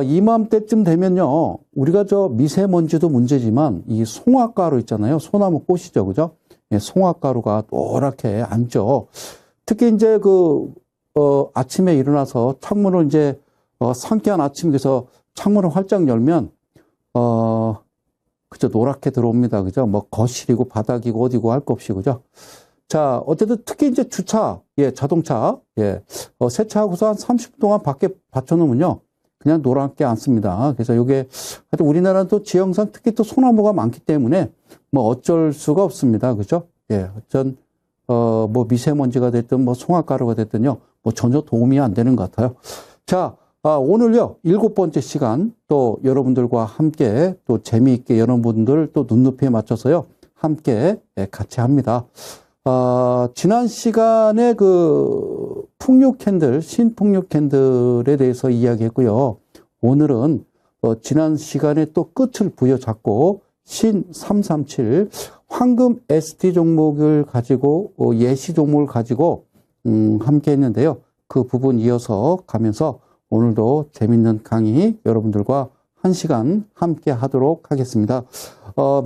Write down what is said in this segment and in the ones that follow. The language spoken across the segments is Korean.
이맘때쯤 되면요, 우리가 저 미세먼지도 문제지만 이 송화가루 있잖아요. 소나무 꽃이죠, 그죠? 예, 송화가루가 노랗게 앉죠. 특히 이제 아침에 일어나서 창문을 이제, 상쾌한 아침에서 창문을 활짝 열면, 그죠? 노랗게 들어옵니다. 그죠? 뭐 거실이고 바닥이고 어디고 할 것 없이, 그죠? 자, 어쨌든 특히 이제 주차, 예, 자동차, 예, 세차하고서 한 30분 동안 밖에 받쳐놓으면요. 그냥 노랗게 앉습니다. 그래서 이게, 하여튼 우리나라는 또 지형상 특히 또 소나무가 많기 때문에 뭐 어쩔 수가 없습니다. 그죠? 예, 뭐 미세먼지가 됐든 뭐 송화가루가 됐든요. 뭐 전혀 도움이 안 되는 것 같아요. 자, 오늘요, 7번째 시간 또 여러분들과 함께 또 재미있게 여러분들 또 눈높이에 맞춰서요, 함께 같이 합니다. 지난 시간에 풍류 캔들, 신풍류 캔들에 대해서 이야기했고요. 오늘은 지난 시간에 또 끝을 부여잡고 신 337 황금 ST 종목을 가지고 예시 종목을 가지고 함께 했는데요. 그 부분 이어서 가면서 오늘도 재밌는 강의 여러분들과 1시간 함께 하도록 하겠습니다.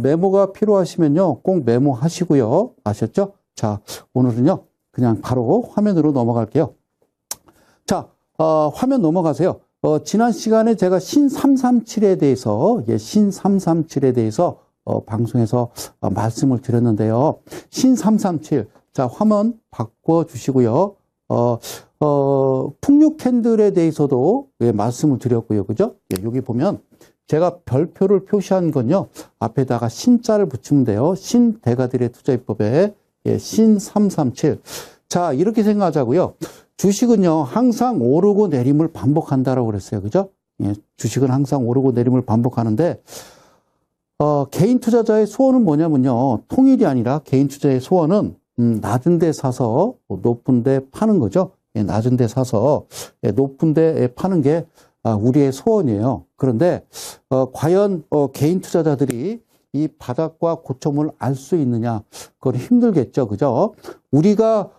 메모가 필요하시면요. 꼭 메모하시고요. 아셨죠? 자, 오늘은요, 그냥 바로 화면으로 넘어갈게요. 자, 화면 넘어가세요. 지난 시간에 제가 신 337에 대해서, 예, 신 337에 대해서, 방송에서 말씀을 드렸는데요. 신 337. 자, 화면 바꿔주시고요. 풍류 캔들에 대해서도, 예, 말씀을 드렸고요. 그죠? 예, 여기 보면, 제가 별표를 표시한 건요, 앞에다가 신자를 붙이면 돼요. 신 대가들의 투자입법에, 예, 신 337. 자, 이렇게 생각하자고요. 주식은요, 항상 오르고 내림을 반복한다라고 그랬어요. 그죠? 예, 주식은 항상 오르고 내림을 반복하는데, 개인 투자자의 소원은 뭐냐면요. 통일이 아니라 개인 투자의 소원은, 낮은 데 사서 높은 데 파는 거죠. 예, 낮은 데 사서 높은 데 파는 게 우리의 소원이에요. 그런데, 과연, 개인 투자자들이 이 바닥과 고점을 알 수 있느냐? 그건 힘들겠죠. 그죠? 우리가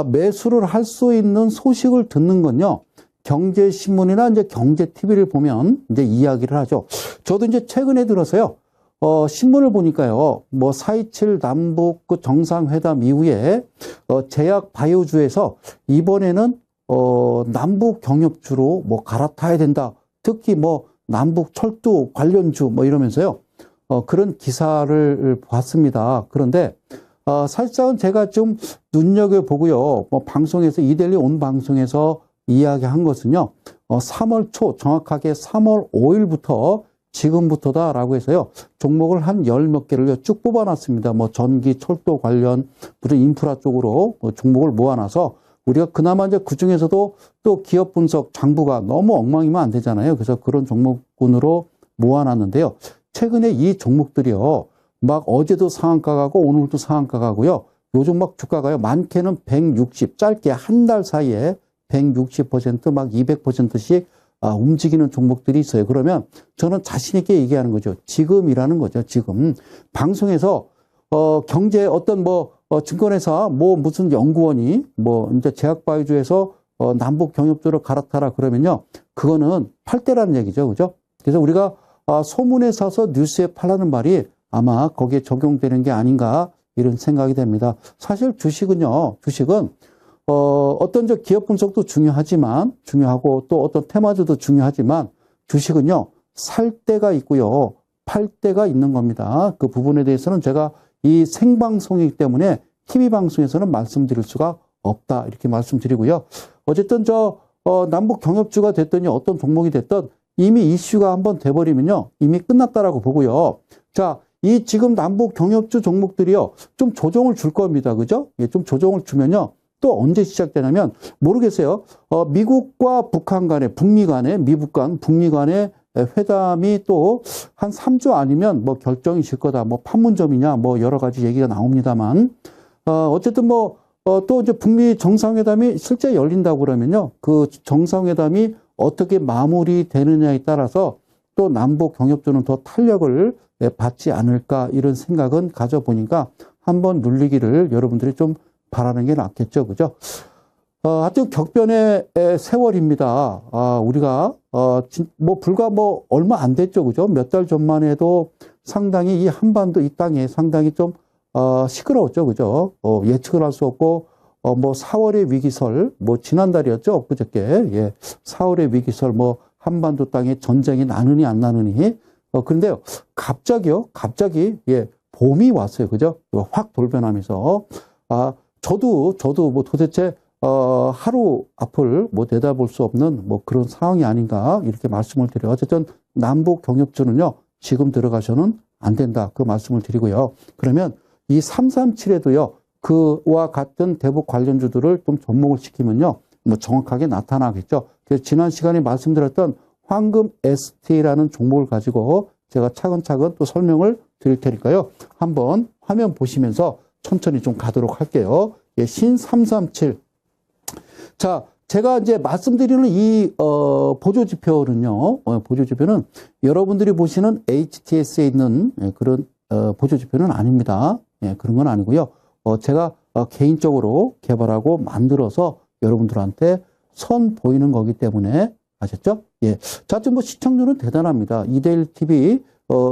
매수를 할 수 있는 소식을 듣는 건요. 경제신문이나 이제 경제TV를 보면 이제 이야기를 하죠. 저도 이제 최근에 들어서요. 신문을 보니까요. 뭐 4.27 남북 정상회담 이후에 제약 바이오주에서 이번에는 남북 경협주로 뭐 갈아타야 된다. 특히 뭐 남북 철도 관련주 뭐 이러면서요. 그런 기사를 봤습니다. 그런데, 사실상은 제가 좀 눈여겨보고요. 뭐 방송에서, 이데일리 온 방송에서 이야기한 것은요. 3월 초, 정확하게 3월 5일부터 지금부터다라고 해서요. 종목을 한 10몇 개를 쭉 뽑아놨습니다. 뭐 전기, 철도 관련, 무슨 인프라 쪽으로 종목을 모아놔서 우리가 그나마 이제 그 중에서도 또 기업 분석 장부가 너무 엉망이면 안 되잖아요. 그래서 그런 종목군으로 모아놨는데요. 최근에 이 종목들이요, 막 어제도 상한가 가고 오늘도 상한가 가고요. 요즘 막 주가가요, 많게는 160, 짧게 한 달 사이에 160%, 막 200%씩 움직이는 종목들이 있어요. 그러면 저는 자신있게 얘기하는 거죠. 지금이라는 거죠, 지금. 방송에서, 경제 어떤 증권회사, 무슨 연구원이, 이제 제약바이오주에서, 남북 경협주를 갈아타라 그러면요. 그거는 팔 때라는 얘기죠. 그죠? 그래서 우리가 소문에 사서 뉴스에 팔라는 말이 아마 거기에 적용되는 게 아닌가 이런 생각이 됩니다. 사실 주식은 어떤 기업 분석도 중요하고 또 어떤 테마주도 중요하지만 주식은요, 살 때가 있고요, 팔 때가 있는 겁니다. 그 부분에 대해서는 제가 이 생방송이기 때문에 TV 방송에서는 말씀드릴 수가 없다 이렇게 말씀드리고요. 어쨌든 남북 경협주가 됐더니 어떤 종목이 됐든 이미 이슈가 한번 돼버리면요. 이미 끝났다라고 보고요. 자, 이 지금 남북 경협주 종목들이요. 좀 조정을 줄 겁니다. 그죠? 예, 좀 조정을 주면요. 또 언제 시작되냐면 모르겠어요. 미국과 북한 간의, 북미 간의, 미북 간, 북미 간의 회담이 또 한 3주 아니면 결정이 질 거다. 판문점이냐, 여러 가지 얘기가 나옵니다만. 어쨌든 또 이제 북미 정상회담이 실제 열린다고 그러면요. 그 정상회담이 어떻게 마무리되느냐에 따라서 또 남북 경협주는 더 탄력을 받지 않을까 이런 생각은 가져보니까 한번 눌리기를 여러분들이 좀 바라는 게 낫겠죠. 그죠? 하여튼 격변의 세월입니다. 우리가 불과 얼마 안 됐죠. 그죠? 몇 달 전만 해도 상당히 이 한반도 이 땅에 상당히 좀, 시끄러웠죠. 그죠? 예측을 할 수 없고, 4월의 위기설, 지난달이었죠. 엊그저께. 예. 4월의 위기설, 한반도 땅에 전쟁이 나느니 안 나느니. 그런데요. 갑자기, 예. 봄이 왔어요. 그죠? 확 돌변하면서. 저도 도대체, 하루 앞을 내다볼 수 없는 그런 상황이 아닌가 이렇게 말씀을 드려요. 어쨌든 남북 경협주는요, 지금 들어가서는 안 된다. 그 말씀을 드리고요. 그러면 이 337에도요, 그와 같은 대북 관련주들을 좀 접목을 시키면요, 정확하게 나타나겠죠. 그래서 지난 시간에 말씀드렸던 황금 ST라는 종목을 가지고 제가 차근차근 또 설명을 드릴 테니까요. 한번 화면 보시면서 천천히 좀 가도록 할게요. 예, 신 337. 자, 제가 이제 말씀드리는 이, 보조지표는요, 보조지표는 여러분들이 보시는 HTS에 있는 그런, 보조지표는 아닙니다. 예, 그런 건 아니고요. 제가 개인적으로 개발하고 만들어서 여러분들한테 선보이는 거기 때문에 아셨죠? 예. 자, 지금 시청률은 대단합니다. 2대1 TV,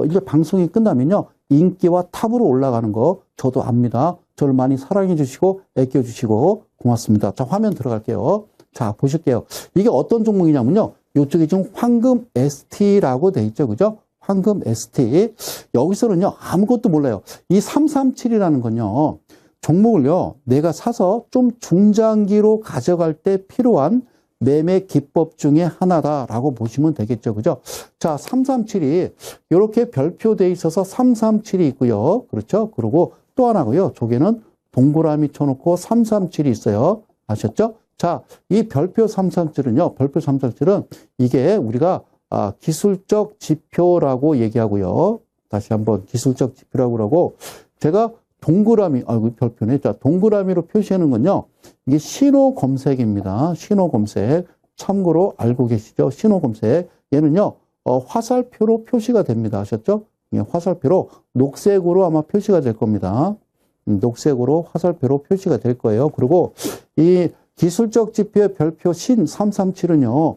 이제 방송이 끝나면요, 인기와 탑으로 올라가는 거 저도 압니다. 저를 많이 사랑해 주시고, 애껴 주시고, 고맙습니다. 자, 화면 들어갈게요. 자, 보실게요. 이게 어떤 종목이냐면요. 이쪽에 지금 황금 ST라고 돼 있죠. 그죠? 황금 ST. 여기서는요, 아무것도 몰라요. 이 337이라는 건요, 종목을요, 내가 사서 좀 중장기로 가져갈 때 필요한 매매 기법 중에 하나다라고 보시면 되겠죠. 그죠? 자, 337이 이렇게 별표되어 있어서 337이 있고요. 그렇죠? 그리고 또 하나고요. 저기는 동그라미 쳐놓고 337이 있어요. 아셨죠? 자, 이 별표 337은요. 별표 337은 이게 우리가 기술적 지표라고 얘기하고요. 다시 한번 기술적 지표라고 그러고 제가 동그라미, 별표네. 자, 동그라미로 표시하는 건요. 이게 신호 검색입니다. 신호 검색. 참고로 알고 계시죠? 신호 검색. 얘는요, 화살표로 표시가 됩니다. 아셨죠? 예, 화살표로 녹색으로 아마 표시가 될 겁니다. 녹색으로 화살표로 표시가 될 거예요. 그리고 이 기술적 지표의 별표 신 337은요,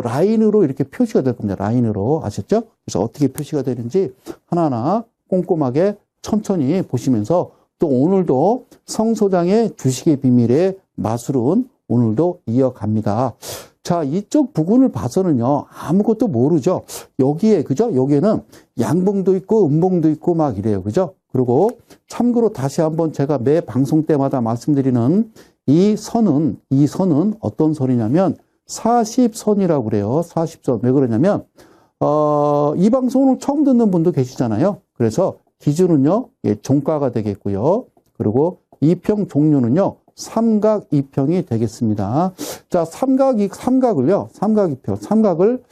라인으로 이렇게 표시가 될 겁니다. 라인으로. 아셨죠? 그래서 어떻게 표시가 되는지 하나하나 꼼꼼하게 천천히 보시면서 또 오늘도 성 소장의 주식의 비밀의 마술은 오늘도 이어갑니다. 자, 이쪽 부분을 봐서는요, 아무것도 모르죠. 여기에, 그죠? 여기에는 양봉도 있고 음봉도 있고 막 이래요. 그죠? 그리고 참고로 다시 한번 제가 매 방송 때마다 말씀드리는 이 선은 어떤 선이냐면 40선이라고 그래요. 40선. 왜 그러냐면, 이 방송을 처음 듣는 분도 계시잖아요. 그래서 기준은요, 예, 종가가 되겠고요. 그리고 이평 종류는요, 삼각 이평이 되겠습니다. 자, 삼각을요, 삼각을,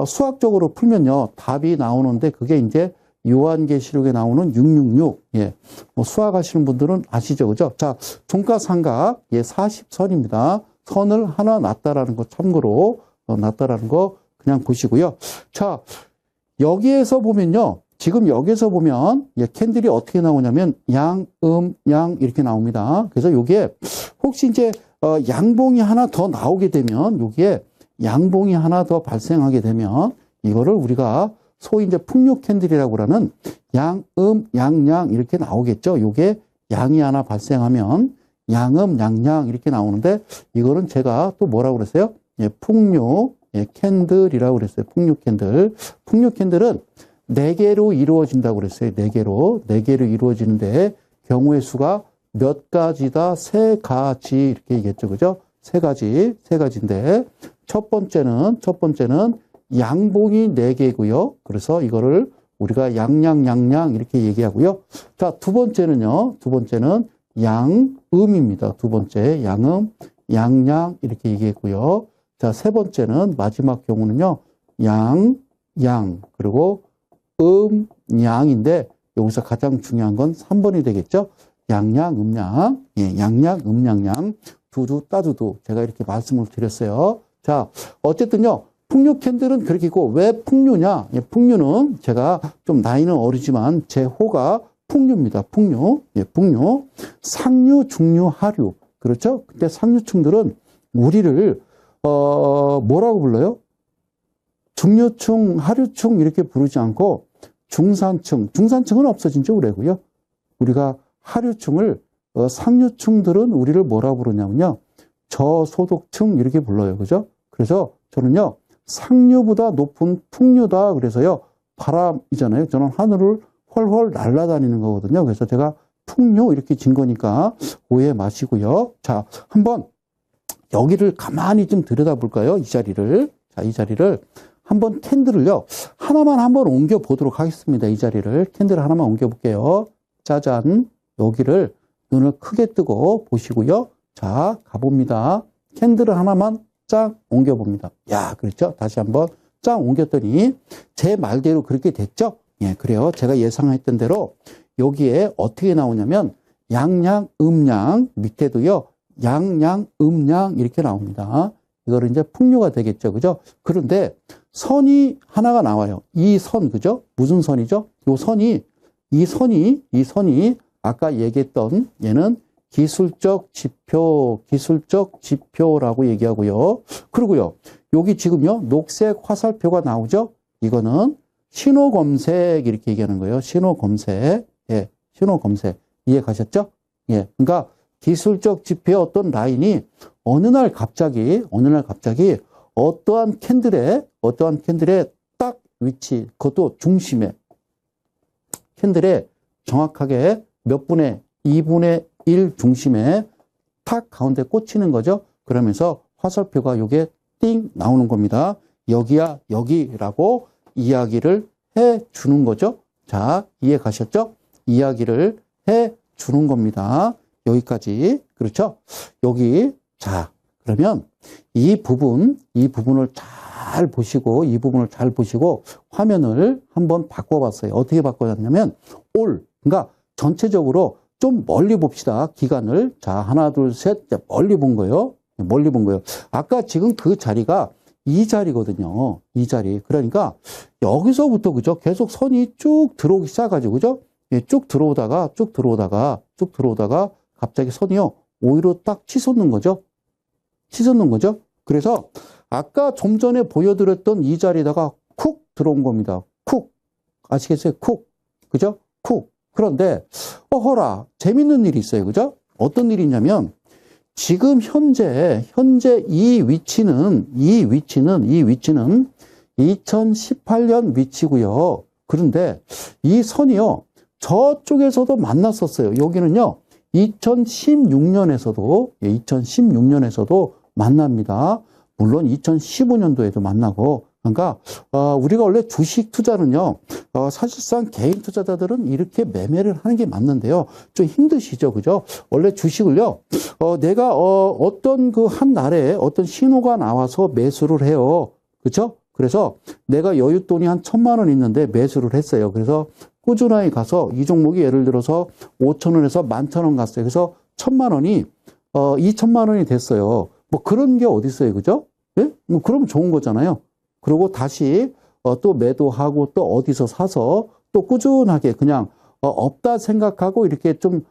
수학적으로 풀면요, 답이 나오는데 그게 이제 요한계시록에 나오는 666. 예. 수학하시는 분들은 아시죠? 그죠? 자, 종가 삼각, 예, 40선입니다. 선을 하나 놨다라는 거 참고로, 놨다라는 거 그냥 보시고요. 자, 여기에서 보면요. 지금 여기서 보면 캔들이 어떻게 나오냐면 양 이렇게 나옵니다. 그래서 요게 혹시 이제 양봉이 하나 더 나오게 되면 여기에 양봉이 하나 더 발생하게 되면 이거를 우리가 소위 이제 풍류 캔들이라고 하는 양 이렇게 나오겠죠. 요게 양이 하나 발생하면 양 이렇게 나오는데 이거는 제가 또 뭐라고 그랬어요? 예, 풍류 캔들이라고 그랬어요. 풍류 캔들. 풍류 캔들은 4개로 이루어진다고 그랬어요. 4개로 이루어지는데 경우의 수가 몇 가지다? 3가지 이렇게 얘기했죠. 그죠? 3가지인데 첫 번째는 양봉이 4개고요. 그래서 이거를 우리가 양양 이렇게 얘기하고요. 자, 두 번째는 양음입니다. 두 번째 양음, 양양 이렇게 얘기했고요. 자, 세 번째는 마지막 경우는요. 양 그리고 양인데 여기서 가장 중요한 건 3번이 되겠죠. 양양, 예, 양양, 두두, 따두두. 제가 이렇게 말씀을 드렸어요. 자, 어쨌든요. 풍류 캔들은 그렇게 있고, 왜 풍류냐? 예, 풍류는 제가 좀 나이는 어리지만 제 호가 풍류입니다. 풍류. 예, 풍류. 상류, 중류, 하류. 그렇죠? 근데 상류층들은 우리를, 뭐라고 불러요? 중류층, 하류층 이렇게 부르지 않고 중산층, 중산층은 없어진 지 오래고요. 우리가 하류층을 상류층들은 우리를 뭐라고 부르냐면요. 저소득층 이렇게 불러요. 그죠? 그래서 저는요. 상류보다 높은 풍류다. 그래서요. 바람이잖아요. 저는 하늘을 훨훨 날아다니는 거거든요. 그래서 제가 풍류 이렇게 진 거니까 오해 마시고요. 자, 한번 여기를 가만히 좀 들여다볼까요? 이 자리를. 자, 이 자리를 한번 캔들을요. 하나만 한번 옮겨 보도록 하겠습니다. 이 자리를. 캔들 하나만 옮겨 볼게요. 짜잔. 여기를 눈을 크게 뜨고 보시고요. 자, 가봅니다. 캔들을 하나만 쫙 옮겨봅니다. 야, 그렇죠? 다시 한번 쫙 옮겼더니 제 말대로 그렇게 됐죠? 예, 그래요. 제가 예상했던 대로 여기에 어떻게 나오냐면 양양, 음양, 밑에도요. 양양, 음양 이렇게 나옵니다. 이거를 이제 풍류가 되겠죠. 그죠? 그런데 선이 하나가 나와요. 이 선, 그죠? 무슨 선이죠? 이 선이 아까 얘기했던 얘는 기술적 지표라고 얘기하고요. 그리고요. 여기 지금요. 녹색 화살표가 나오죠? 이거는 신호 검색 이렇게 얘기하는 거예요. 신호 검색. 예. 신호 검색. 이해 가셨죠? 예. 그러니까 기술적 지표의 어떤 라인이 어느 날 갑자기 어떠한 캔들의 딱 위치, 그것도 중심에 캔들의 정확하게 몇 분의 2분의 1 중심에 탁 가운데 꽂히는 거죠. 그러면서 화살표가 요게 띵 나오는 겁니다. 여기야 여기라고 이야기를 해 주는 거죠. 자, 이해 가셨죠? 이야기를 해 주는 겁니다. 여기까지. 그렇죠? 여기. 자, 그러면 이 부분을 잘 보시고 화면을 한번 바꿔봤어요. 어떻게 바꿔봤냐면 그러니까 전체적으로 좀 멀리 봅시다. 기간을. 자, 하나, 둘, 셋. 멀리 본 거예요. 아까 지금 그 자리가 이 자리거든요. 이 자리. 그러니까 여기서부터 그죠? 계속 선이 쭉 들어오기 시작하죠. 그죠? 예, 쭉 들어오다가 갑자기 선이요. 오히려 딱 치솟는 거죠. 그래서 아까 좀 전에 보여드렸던 이 자리에다가 쿡 들어온 겁니다. 쿡. 아시겠어요? 쿡. 그죠? 쿡. 그런데 어허라 재밌는 일이 있어요. 그죠? 어떤 일이 있냐면 지금 현재 이 위치는 2018년 위치고요. 그런데 이 선이요. 저쪽에서도 만났었어요. 여기는요. 2016년에서도 만납니다. 물론 2015년도에도 만나고. 그러니까 우리가 원래 주식 투자는요. 사실상 개인 투자자들은 이렇게 매매를 하는 게 맞는데요. 좀 힘드시죠. 그죠? 원래 주식을요. 내가 어떤 그 한 날에 어떤 신호가 나와서 매수를 해요. 그렇죠? 그래서 내가 여윳돈이 한 1,000만 원 있는데 매수를 했어요. 그래서 꾸준하게 가서 이 종목이 예를 들어서 5,000원에서 11,000원 갔어요. 그래서 1,000만 원이 2,000만 원이 됐어요. 뭐 그런 게 어디 있어요. 그죠? 예? 뭐 그러면 좋은 거잖아요. 그리고 다시 또 매도하고 또 어디서 사서 또 꾸준하게 그냥 없다 생각하고 이렇게 좀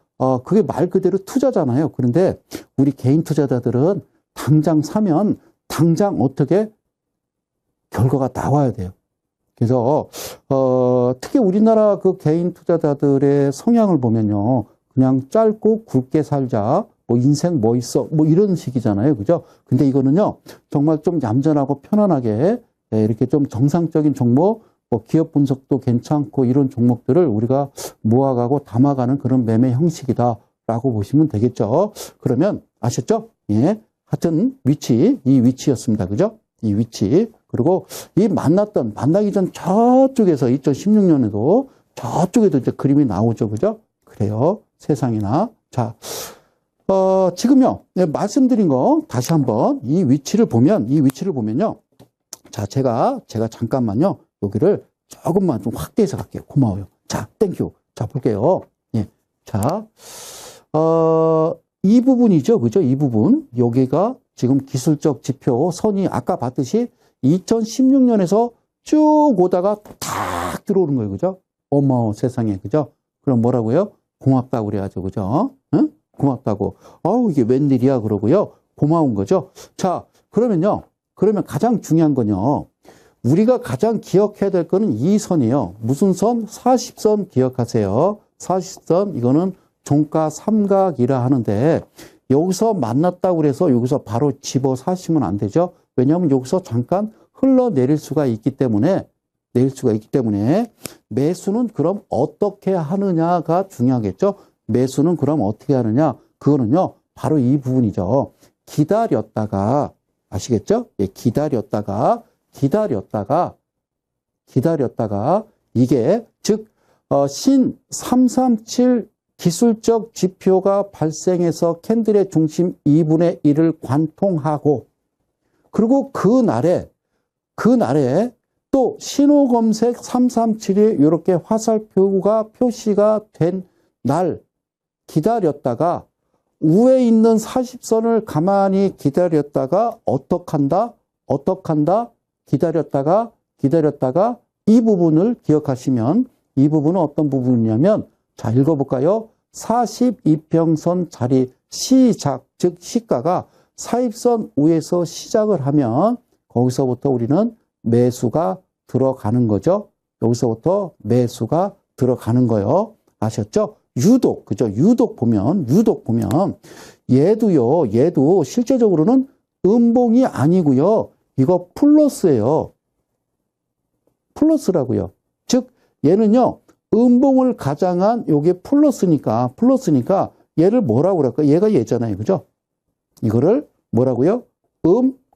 그게 말 그대로 투자잖아요. 그런데 우리 개인 투자자들은 당장 사면 당장 어떻게 결과가 나와야 돼요. 그래서 특히 우리나라 그 개인 투자자들의 성향을 보면요. 그냥 짧고 굵게 살자. 뭐 인생 뭐 있어. 뭐 이런 식이잖아요. 그죠? 근데 이거는요. 정말 좀 얌전하고 편안하게 이렇게 좀 정상적인 종목, 뭐 기업 분석도 괜찮고 이런 종목들을 우리가 모아가고 담아가는 그런 매매 형식이다라고 보시면 되겠죠. 그러면 아셨죠? 예. 하여튼 이 위치였습니다. 그죠? 이 위치. 그리고 이 만나기 전 저쪽에서 2016년에도 저쪽에도 이제 그림이 나오죠. 그죠? 그래요. 세상에나. 자, 지금요. 네, 말씀드린 거 다시 한번 이 위치를 보면요. 자, 제가 잠깐만요. 여기를 조금만 좀 확대해서 갈게요. 고마워요. 자, 땡큐. 자, 볼게요. 예. 자, 이 부분이죠. 그죠? 이 부분. 여기가 지금 기술적 지표 선이 아까 봤듯이 2016년에서 쭉 오다가 탁 들어오는 거예요. 그죠? 어머, 세상에. 그죠? 그럼 뭐라고요? 고맙다고 그래야죠. 그죠? 응? 고맙다고. 이게 웬일이야. 그러고요. 고마운 거죠. 자, 그러면 가장 중요한 건요. 우리가 가장 기억해야 될 거는 이 선이에요. 무슨 선? 40선 기억하세요. 40선, 이거는 종가 삼각이라 하는데, 여기서 만났다고 그래서 여기서 바로 집어 사시면 안 되죠. 왜냐하면 여기서 잠깐 흘러내릴 수가 있기 때문에, 매수는 그럼 어떻게 하느냐가 중요하겠죠. 매수는 그럼 어떻게 하느냐? 그거는요, 바로 이 부분이죠. 기다렸다가, 아시겠죠? 예, 기다렸다가, 이게, 즉, 신 337 기술적 지표가 발생해서 캔들의 중심 2분의 1을 관통하고, 그리고 그날에 또 신호 검색 337이 이렇게 화살표가 표시가 된 날 기다렸다가 위에 있는 40선을 가만히 기다렸다가 어떡한다? 기다렸다가 이 부분을 기억하시면 이 부분은 어떤 부분이냐면 자, 읽어볼까요? 42평선 자리 시작, 즉 시가가 40선 위에서 시작을 하면 거기서부터 우리는 매수가 들어가는 거죠. 여기서부터 매수가 들어가는 거예요. 아셨죠? 유독 보면 얘도 실제적으로는 음봉이 아니고요. 이거 플러스예요. 플러스라고요. 즉 얘는요. 음봉을 가장한 요게 플러스니까 얘를 뭐라고 그럴까? 얘가 얘잖아요. 그죠? 이거를 뭐라고요?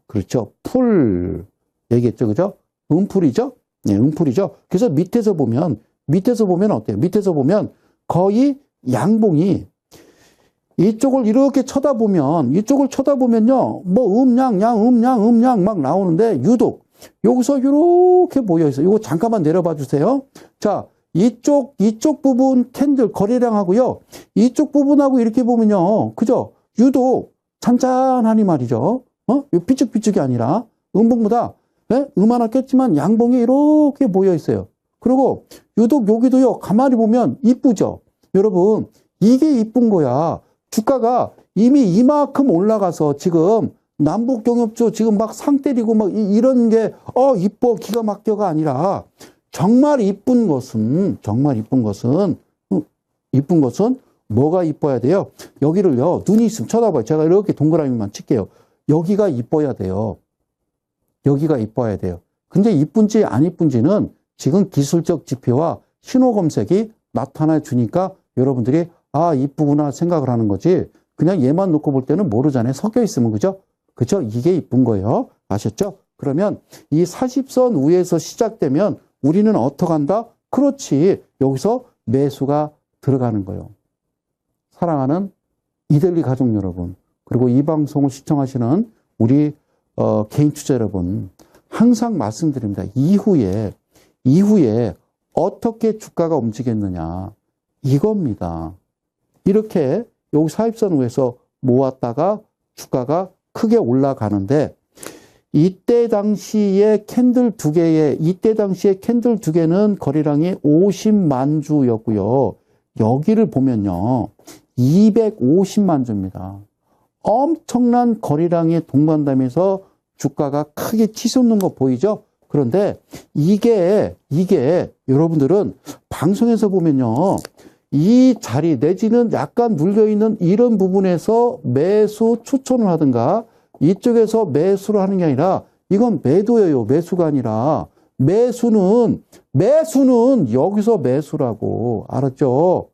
그렇죠. 풀 얘기했죠. 그죠? 음풀이죠? 네, 음풀이죠. 그래서 밑에서 보면 어때요? 밑에서 보면 거의 양봉이 이쪽을 이렇게 쳐다보면요. 뭐 음양 막 나오는데 유독 여기서 이렇게 모여 있어요. 이거 잠깐만 내려봐 주세요. 자, 이쪽 부분 캔들 거래량하고요. 이쪽 부분하고 이렇게 보면요. 그죠? 유독 잔잔하니 말이죠. 삐죽삐죽이 아니라 음봉보다 음하나겠지만 양봉이 이렇게 모여 있어요. 그리고 유독 여기도요. 가만히 보면 이쁘죠? 여러분, 이게 이쁜 거야. 주가가 이미 이만큼 올라가서 지금 남북경협조 지금 막 상 때리고 막 이런 게 이뻐 기가 막혀가 아니라 정말 이쁜 것은 뭐가 이뻐야 돼요? 여기를요. 눈이 있으면 쳐다봐요. 제가 이렇게 동그라미만 칠게요. 여기가 이뻐야 돼요. 근데 이쁜지 안 이쁜지는 지금 기술적 지표와 신호 검색이 나타나 주니까 여러분들이 이쁘구나 생각을 하는 거지. 그냥 얘만 놓고 볼 때는 모르잖아요. 섞여 있으면 그죠? 이게 이쁜 거예요. 아셨죠? 그러면 이 40선 위에서 시작되면 우리는 어떻게 한다? 그렇지. 여기서 매수가 들어가는 거예요. 사랑하는 이델리 가족 여러분, 그리고 이 방송을 시청하시는 우리 개인 투자 여러분, 항상 말씀드립니다. 이후에 어떻게 주가가 움직였느냐. 이겁니다. 이렇게 여기 40선 위에서 모았다가 주가가 크게 올라가는데 이때 당시에 캔들 두 개는 거래량이 50만 주였고요. 여기를 보면요. 250만 주입니다. 엄청난 거래량이 동반되면서 주가가 크게 치솟는 거 보이죠? 그런데 이게 여러분들은 방송에서 보면요. 이 자리 내지는 약간 물려있는 이런 부분에서 매수 추천을 하든가 이쪽에서 매수를 하는 게 아니라 이건 매도예요. 매수가 아니라 매수는 여기서 매수라고 알았죠?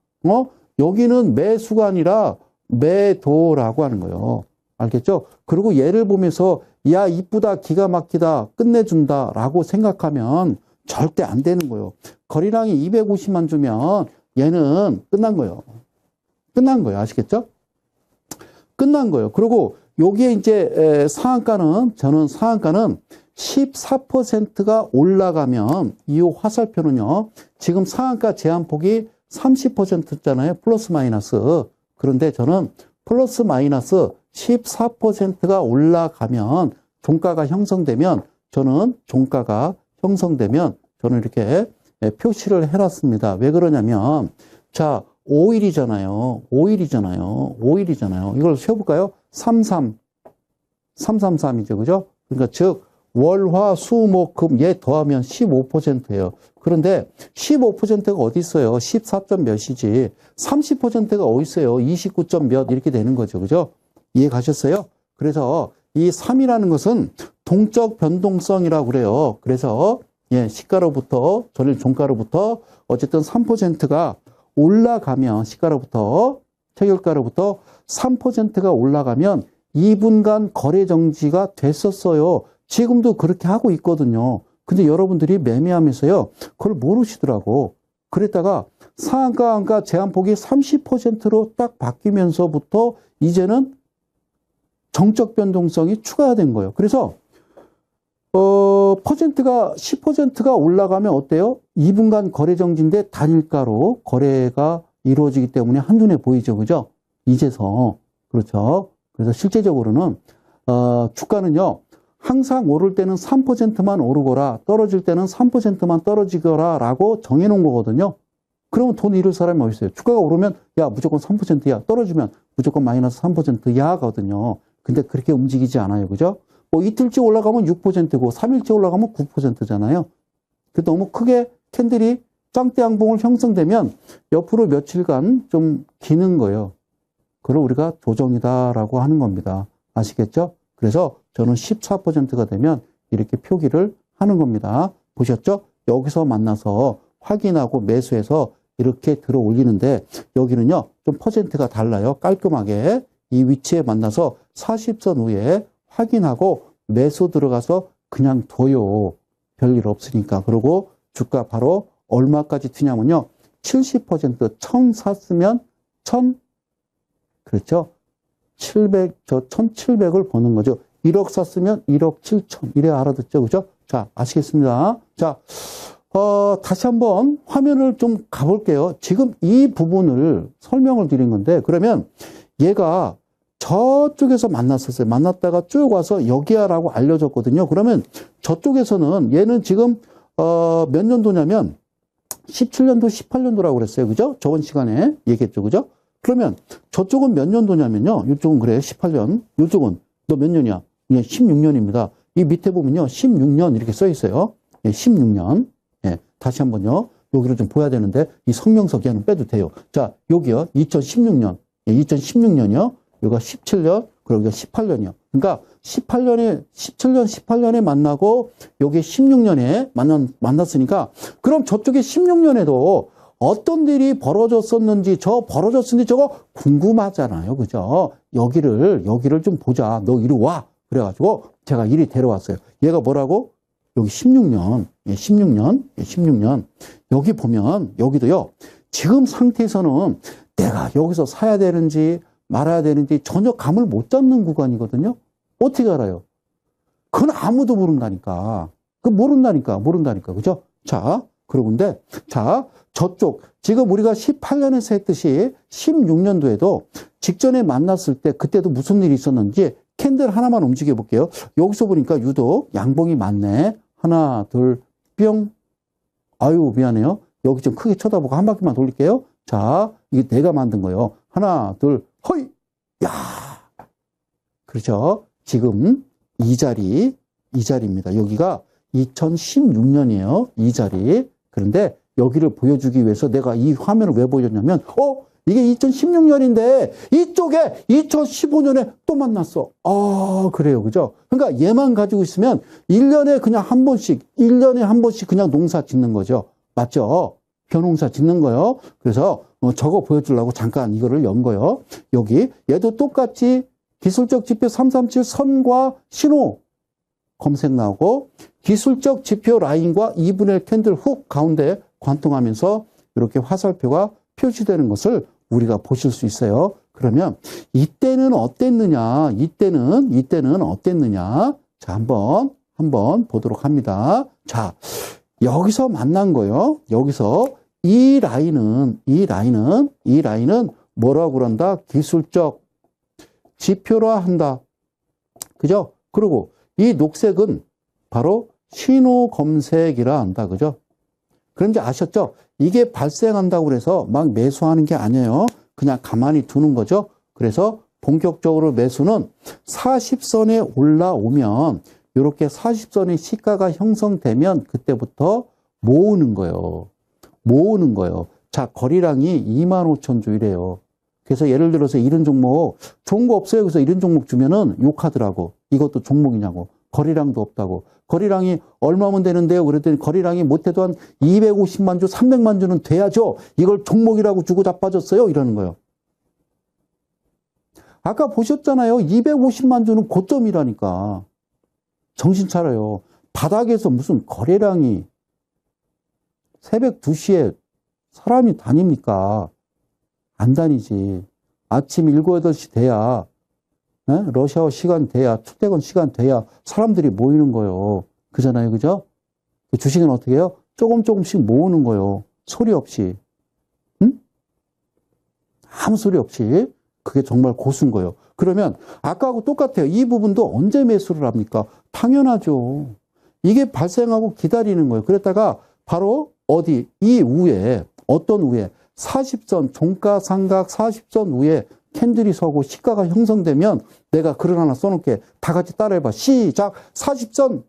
여기는 매수가 아니라 매도라고 하는 거예요. 알겠죠? 그리고 얘를 보면서 야 이쁘다 기가 막히다 끝내준다 라고 생각하면 절대 안 되는 거예요. 거래량이 250만 주면 얘는 끝난 거예요. 아시겠죠? 끝난 거예요. 그리고 여기에 이제 상한가는 14%가 올라가면 이 화살표는요. 지금 상한가 제한폭이 30%잖아요. 플러스 마이너스. 그런데 저는 플러스 마이너스 14%가 올라가면 종가가 형성되면 저는 이렇게 표시를 해놨습니다. 왜 그러냐면 자 5일이잖아요. 이걸 세워볼까요? 33, 333이죠. 그죠? 그러니까 즉, 월, 화, 수, 목, 금, 얘 더하면 15%예요. 그런데 15%가 어디 있어요? 14점 몇이지. 30%가 어디 있어요? 29점 몇 이렇게 되는 거죠. 그죠? 이해 가셨어요? 그래서 이 3이라는 것은 동적 변동성이라고 그래요. 그래서 예, 시가로부터 전일 종가로부터 어쨌든 3%가 올라가면 시가로부터 체결가로부터 3%가 올라가면 2분간 거래 정지가 됐었어요. 지금도 그렇게 하고 있거든요. 근데 여러분들이 매매하면서요, 그걸 모르시더라고. 그랬다가 상한가, 한가 제한폭이 30%로 딱 바뀌면서부터 이제는 정적 변동성이 추가된 거예요. 그래서 퍼센트가 10%가 올라가면 어때요? 2분간 거래 정지인데 단일가로 거래가 이루어지기 때문에 한눈에 보이죠. 그죠? 이제서 그렇죠. 그래서 실제적으로는 주가는요. 항상 오를 때는 3%만 오르거라 떨어질 때는 3%만 떨어지거라 라고 정해놓은 거거든요. 그러면 돈 잃을 사람이 어디 있어요? 주가가 오르면 야 무조건 3%야. 떨어지면 무조건 마이너스 3%야 거든요. 근데 그렇게 움직이지 않아요. 그죠? 뭐 이틀째 올라가면 6%고 3일째 올라가면 9%잖아요. 그 너무 크게 캔들이 짱대 양봉을 형성되면 옆으로 며칠간 좀 기는 거예요. 그걸 우리가 조정이다라고 하는 겁니다. 아시겠죠? 그래서 저는 14%가 되면 이렇게 표기를 하는 겁니다. 보셨죠? 여기서 만나서 확인하고 매수해서 이렇게 들어 올리는데 여기는요, 좀 퍼센트가 달라요. 깔끔하게 이 위치에 만나서 40선 후에 확인하고 매수 들어가서 그냥 둬요. 별일 없으니까. 그리고 주가 바로 얼마까지 튀냐면요. 70% 1000 샀으면 1000, 그렇죠? 1700을 버는 거죠. 1억 샀으면 1억 7천. 이래 알아듣죠. 그죠? 자, 아시겠습니다. 자, 다시 한번 화면을 좀 가볼게요. 지금 이 부분을 설명을 드린 건데, 그러면 얘가 저쪽에서 만났었어요. 만났다가 쭉 와서 여기야라고 알려줬거든요. 그러면 저쪽에서는 얘는 지금, 몇 년도냐면 17년도, 18년도라고 그랬어요. 그죠? 저번 시간에 얘기했죠. 그죠? 그러면 저쪽은 몇 년도냐면요. 이쪽은 그래, 18년. 이쪽은 너 몇 년이야? 예, 16년입니다. 이 밑에 보면요. 16년 이렇게 써 있어요. 예, 16년. 예, 다시 한번요. 여기를 좀 보야 되는데 이 성명서 걔는 빼도 돼요. 자, 여기요. 2016년. 예, 2016년이요. 여기가 17년, 그리고 여기가 18년이요. 그러니까 17년, 18년에 만나고 여기 16년에 만났으니까 그럼 저쪽에 16년에도 어떤 일이 벌어졌었는지 벌어졌는지 저거 궁금하잖아요. 그죠? 여기를 좀 보자. 너 이리 와. 그래가지고 제가 이리 데려왔어요. 얘가 뭐라고? 여기 16년. 예, 16년. 예, 16년. 여기 보면 여기도요. 지금 상태에서는 내가 여기서 사야 되는지 말아야 되는지 전혀 감을 못 잡는 구간이거든요. 어떻게 알아요? 그건 아무도 모른다니까. 모른다니까. 그죠? 자, 그러고인데, 자, 저쪽, 지금 우리가 18년에서 했듯이 16년도에도 직전에 만났을 때 그때도 무슨 일이 있었는지 캔들 하나만 움직여 볼게요. 여기서 보니까 유독 양봉이 많네. 하나, 둘, 뿅. 아유, 미안해요. 여기 좀 크게 쳐다보고 한 바퀴만 돌릴게요. 자, 이게 내가 만든 거예요. 하나, 둘, 허이! 야! 그렇죠. 지금 이 자리입니다. 여기가 2016년이에요. 이 자리. 그런데 여기를 보여주기 위해서 내가 이 화면을 왜 보여줬냐면, 이게 2016년인데 이쪽에 2015년에 또 만났어. 그래요. 그죠? 그러니까 얘만 가지고 있으면 1년에 그냥 한 번씩 그냥 농사 짓는 거죠. 맞죠? 벼농사 짓는 거요. 그래서 저거 보여주려고 잠깐 이거를 연 거요. 여기 얘도 똑같이 기술적 지표 337 선과 신호 검색 나오고 기술적 지표 라인과 2분의 1 캔들 훅 가운데 관통하면서 이렇게 화살표가 표시되는 것을 우리가 보실 수 있어요. 그러면 이때는 어땠느냐? 이때는 어땠느냐? 자, 한번 보도록 합니다. 자, 여기서 만난 거요. 여기서 이 라인은 뭐라고 그런다? 기술적 지표라 한다. 그죠? 그리고 이 녹색은 바로 신호 검색이라 한다. 그죠? 그런지 아셨죠? 이게 발생한다고 그래서 막 매수하는 게 아니에요. 그냥 가만히 두는 거죠. 그래서 본격적으로 매수는 40선에 올라오면 이렇게 40선의 시가가 형성되면 그때부터 모으는 거예요. 모으는 거예요. 자, 거래량이 25,000주이래요. 그래서 예를 들어서 이런 종목 좋은 거 없어요. 그래서 이런 종목 주면은 욕하더라고. 이것도 종목이냐고. 거래량도 없다고. 거래량이 얼마면 되는데요? 그랬더니 거래량이 못해도 한 250만 주, 300만 주는 돼야죠. 이걸 종목이라고 주고 자빠졌어요. 이러는 거예요. 아까 보셨잖아요. 250만 주는 고점이라니까. 정신 차려요. 바닥에서 무슨 거래량이 새벽 2시에 사람이 다닙니까? 안 다니지. 아침 7, 8시 돼야, 러시아어 시간 돼야, 출퇴근 시간 돼야 사람들이 모이는 거예요. 그잖아요. 그죠? 주식은 어떻게 해요? 조금씩 모으는 거예요. 소리 없이. 응? 아무 소리 없이. 그게 정말 고수인 거예요. 그러면 아까하고 똑같아요. 이 부분도 언제 매수를 합니까? 당연하죠. 이게 발생하고 기다리는 거예요. 그랬다가 바로 어디? 이 위에, 어떤 위에? 40선, 종가 삼각 40선 위에 캔들이 서고 시가가 형성되면 내가 글을 하나 써놓을게. 다 같이 따라해봐. 시작. 40선,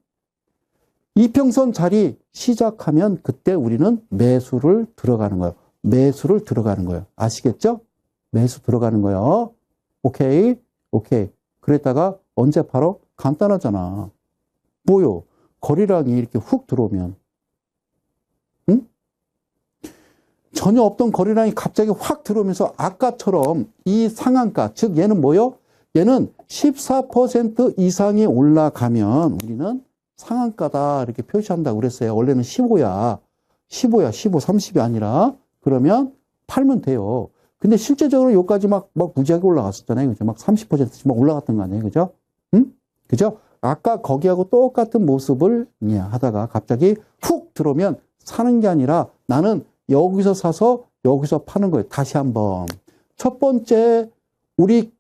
이평선 자리 시작하면 그때 우리는 매수를 들어가는 거예요. 매수를 들어가는 거예요. 아시겠죠? 매수 들어가는 거예요. 오케이. 오케이. 그랬다가 언제 팔어? 간단하잖아. 뭐요? 거래량이 이렇게 훅 들어오면. 응? 전혀 없던 거래량이 갑자기 확 들어오면서 아까처럼 이 상한가, 즉 얘는 뭐요? 얘는 14% 이상이 올라가면 우리는 상한가다 이렇게 표시한다고 그랬어요. 원래는 15야. 15야. 15, 30이 아니라. 그러면 팔면 돼요. 근데 실제적으로 여기까지 막 무지하게 올라갔었잖아요. 그죠? 막 30%씩 막 올라갔던 거 아니에요. 그죠? 응? 그죠? 아까 거기하고 똑같은 모습을 하다가 갑자기 훅 들어오면 사는 게 아니라 나는 여기서 사서 여기서 파는 거예요. 다시 한번. 첫 번째, 우리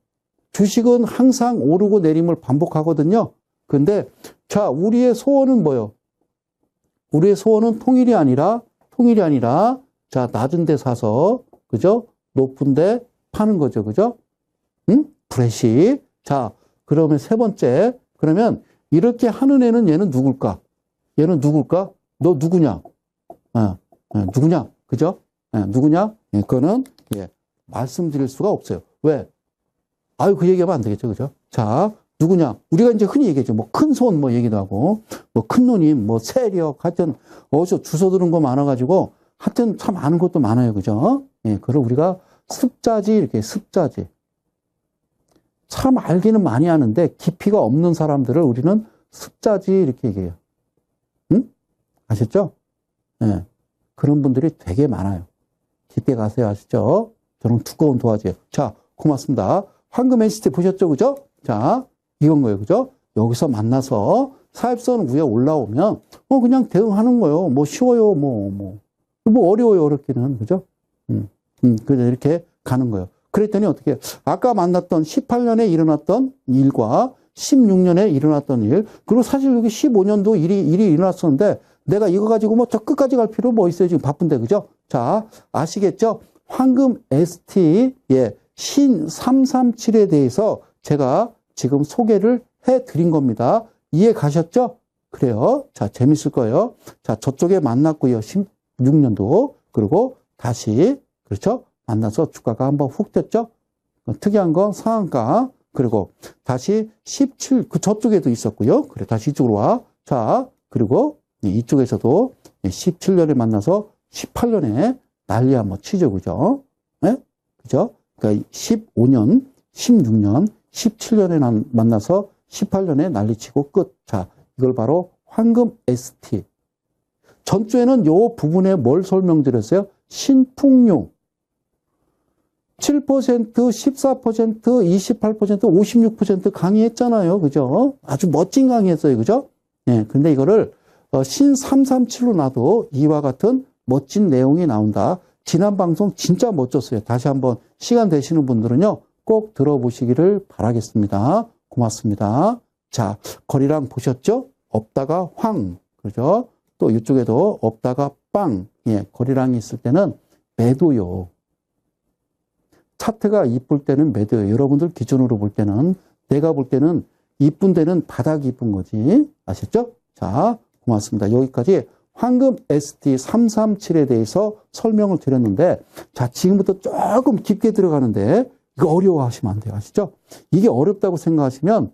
주식은 항상 오르고 내림을 반복하거든요. 근데 자, 우리의 소원은 뭐예요? 우리의 소원은 통일이 아니라 자, 낮은 데 사서 그죠? 높은 데 파는 거죠. 그죠? 응? 프레시. 자, 그러면 세 번째. 그러면 이렇게 하는 애는 얘는 누굴까? 얘는 누굴까? 너 누구냐? 누구냐? 그죠? 누구냐? 그거는 말씀드릴 수가 없어요. 왜? 아유, 그 얘기하면 안 되겠죠. 그죠? 자, 누구냐? 우리가 이제 흔히 얘기하죠. 뭐 큰 손 뭐 얘기도 하고, 뭐 큰 누님, 뭐 세력, 하여튼 어디서 주워 들은 거 많아가지고 하여튼 참 아는 것도 많아요. 그죠? 그걸 우리가 습자지, 이렇게 습자지. 참 알기는 많이 아는데 깊이가 없는 사람들을 우리는 습자지 이렇게 얘기해요. 응? 아셨죠? 그런 분들이 되게 많아요. 깊게 가세요. 아시죠? 저는 두꺼운 도화지예요. 자, 고맙습니다. 황금 NCT 보셨죠? 그죠? 자, 이건 거예요. 그죠? 여기서 만나서 사입선 위에 올라오면 그냥 대응하는 거예요. 뭐 쉬워요. 뭐 어려워요. 어렵기는. 그죠? 그래서 이렇게 가는 거예요. 그랬더니 어떻게 아까 만났던 18년에 일어났던 일과 16년에 일어났던 일, 그리고 사실 여기 15년도 일이 일어났었는데 내가 이거 가지고 뭐 저 끝까지 갈 필요 뭐 있어요. 지금 바쁜데. 그죠? 자, 아시겠죠? 황금 ST, 신 337에 대해서 제가 지금 소개를 해 드린 겁니다. 이해 가셨죠? 그래요. 자, 재밌을 거예요. 자, 저쪽에 만났고요. 16년도. 그리고 다시, 그렇죠? 만나서 주가가 한번 훅 됐죠? 특이한 건 상한가. 그리고 다시 17, 저쪽에도 있었고요. 그래, 다시 이쪽으로 와. 자, 그리고 이쪽에서도 17년에 만나서 18년에 난리 한번 치죠. 그죠? 그죠? 그러니까 15년, 16년, 17년에 만나서 18년에 난리치고 끝. 자, 이걸 바로 황금 ST. 전주에는 요 부분에 뭘 설명드렸어요? 신풍룡. 7%, 14%, 28%, 56% 강의했잖아요. 그죠? 아주 멋진 강의했어요. 그죠? 근데 이거를 신 337로 놔도 이와 같은 멋진 내용이 나온다. 지난 방송 진짜 멋졌어요. 다시 한번 시간 되시는 분들은요, 꼭 들어보시기를 바라겠습니다. 고맙습니다. 자, 거래량 보셨죠? 없다가 황. 그죠? 또 이쪽에도 없다가 빵. 거래량이 있을 때는 매도요. 차트가 이쁠 때는 매도예요. 여러분들 기준으로 볼 때는, 내가 볼 때는 이쁜 데는 바닥이 이쁜 거지. 아셨죠? 자, 고맙습니다. 여기까지 황금 ST337에 대해서 설명을 드렸는데, 자, 지금부터 조금 깊게 들어가는데, 이거 어려워하시면 안 돼요. 아시죠? 이게 어렵다고 생각하시면,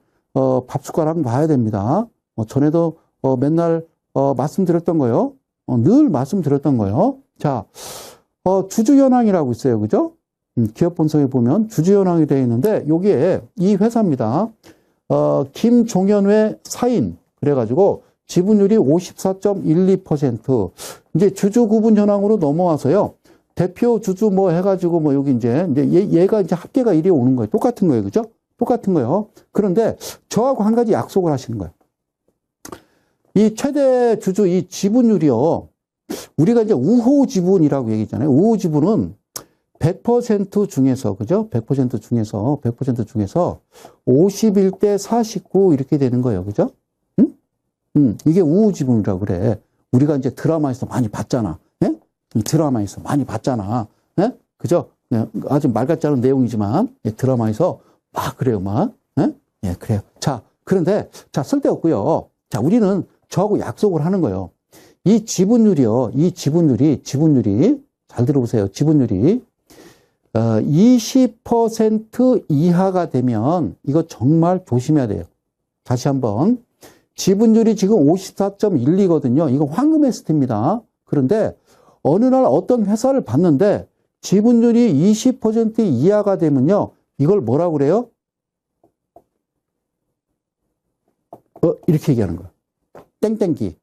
밥숟가락 놔야 됩니다. 전에도, 맨날, 말씀드렸던 거요. 늘 말씀드렸던 거요. 자, 주주현황이라고 있어요. 그죠? 기업 본성에 보면 주주현황이 되어 있는데, 여기에 이 회사입니다. 김종현회 사인. 그래가지고, 지분율이 54.12%. 이제 주주 구분 현황으로 넘어와서요. 대표 주주 뭐 해가지고 뭐 여기 이제 얘가 이제 합계가 이리 오는 거예요. 똑같은 거예요. 그죠? 똑같은 거예요. 그런데 저하고 한 가지 약속을 하시는 거예요. 이 최대 주주 이 지분율이요. 우리가 이제 우호 지분이라고 얘기잖아요. 우호 지분은 100% 중에서, 그죠? 100% 중에서 51대 49 이렇게 되는 거예요. 그죠? 이게 우호 지분이라고 그래. 우리가 이제 드라마에서 많이 봤잖아. 예? 드라마에서 많이 봤잖아. 예? 그죠? 아주 말 같지 않은 내용이지만, 드라마에서 막 그래요, 막. 예? 예, 그래요. 자, 그런데, 자, 쓸데없고요. 자, 우리는 저하고 약속을 하는 거예요. 이 지분율이요. 이 지분율이, 잘 들어보세요. 지분율이, 20% 이하가 되면, 이거 정말 조심해야 돼요. 다시 한번. 지분율이 지금 54.12거든요. 이거 황금 ST입니다. 그런데 어느 날 어떤 회사를 봤는데 지분율이 20% 이하가 되면요. 이걸 뭐라고 그래요? 이렇게 얘기하는 거야. 땡땡기.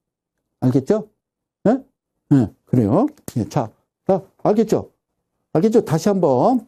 알겠죠? 예? 예, 그래요. 예, 자, 알겠죠? 알겠죠? 다시 한번.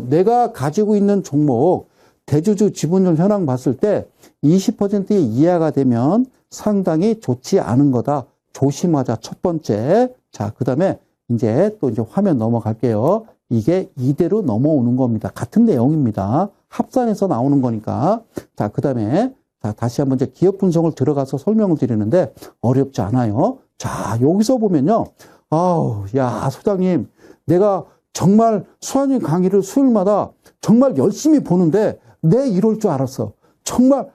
내가 가지고 있는 종목, 대주주 지분율 현황 봤을 때 20% 이하가 되면 상당히 좋지 않은 거다. 조심하자. 첫 번째. 자, 그 다음에 이제 또 이제 화면 넘어갈게요. 이게 이대로 넘어오는 겁니다. 같은 내용입니다. 합산해서 나오는 거니까. 자, 그 다음에 자, 다시 한번 이제 기업 분석을 들어가서 설명을 드리는데 어렵지 않아요. 자, 여기서 보면요. 아우, 야, 소장님. 내가 정말 수환님 강의를 수요일마다 정말 열심히 보는데 내 이럴 줄 알았어. 정말,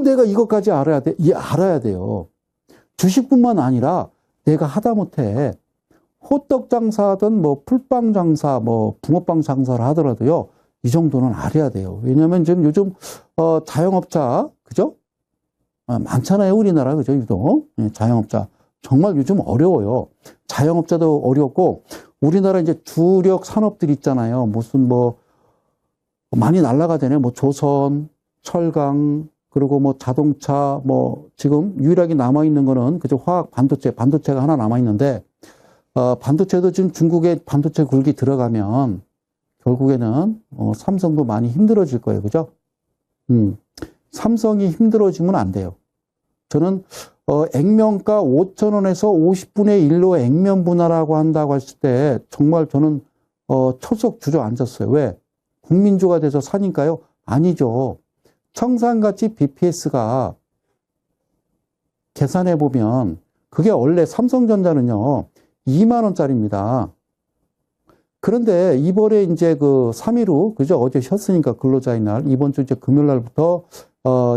내가 이것까지 알아야 돼. 알아야 돼요. 주식뿐만 아니라 내가 하다못해 호떡 장사하든 뭐 풀빵 장사, 뭐 붕어빵 장사를 하더라도요. 이 정도는 알아야 돼요. 왜냐면 지금 요즘, 자영업자, 그죠? 많잖아요. 우리나라, 그죠? 유독. 자영업자. 정말 요즘 어려워요. 자영업자도 어렵고, 우리나라 이제 주력 산업들 있잖아요. 무슨 많이 날라가잖아요. 뭐 조선, 철강, 그리고 뭐 자동차, 뭐 지금 유일하게 남아있는 거는 그저 화학 반도체가 하나 남아있는데, 반도체도 지금 중국의 반도체 굴기 들어가면 결국에는 삼성도 많이 힘들어질 거예요. 그죠? 삼성이 힘들어지면 안 돼요. 저는 액면가 5,000원에서 50분의 1로 액면 분할하고 한다고 했을 때 정말 저는 초속 주저앉았어요. 왜? 국민주가 돼서 사니까요? 아니죠. 청산가치 BPS가 계산해 보면 그게 원래 삼성전자는요 2만 원짜리입니다. 그런데 이번에 이제 그 3일 후, 그죠? 어제 쉬었으니까 근로자의 날, 이번 주 이제 금요일 날부터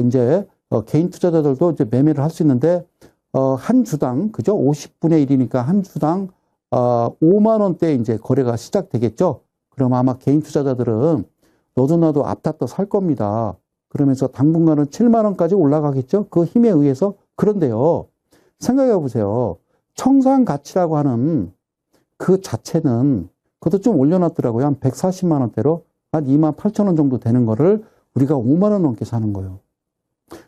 이제 개인 투자자들도 이제 매매를 할 수 있는데 한 주당, 그죠? 50분의 1이니까 한 주당 5만 원대 이제 거래가 시작되겠죠? 그럼 아마 개인 투자자들은 너도 나도 앞다퉈 살 겁니다. 그러면서 당분간은 7만 원까지 올라가겠죠? 그 힘에 의해서. 그런데요, 생각해 보세요. 청산 가치라고 하는 그 자체는 그것도 좀 올려놨더라고요. 한 140만 원대로 한 2만 8천 원 정도 되는 거를 우리가 5만 원 넘게 사는 거예요.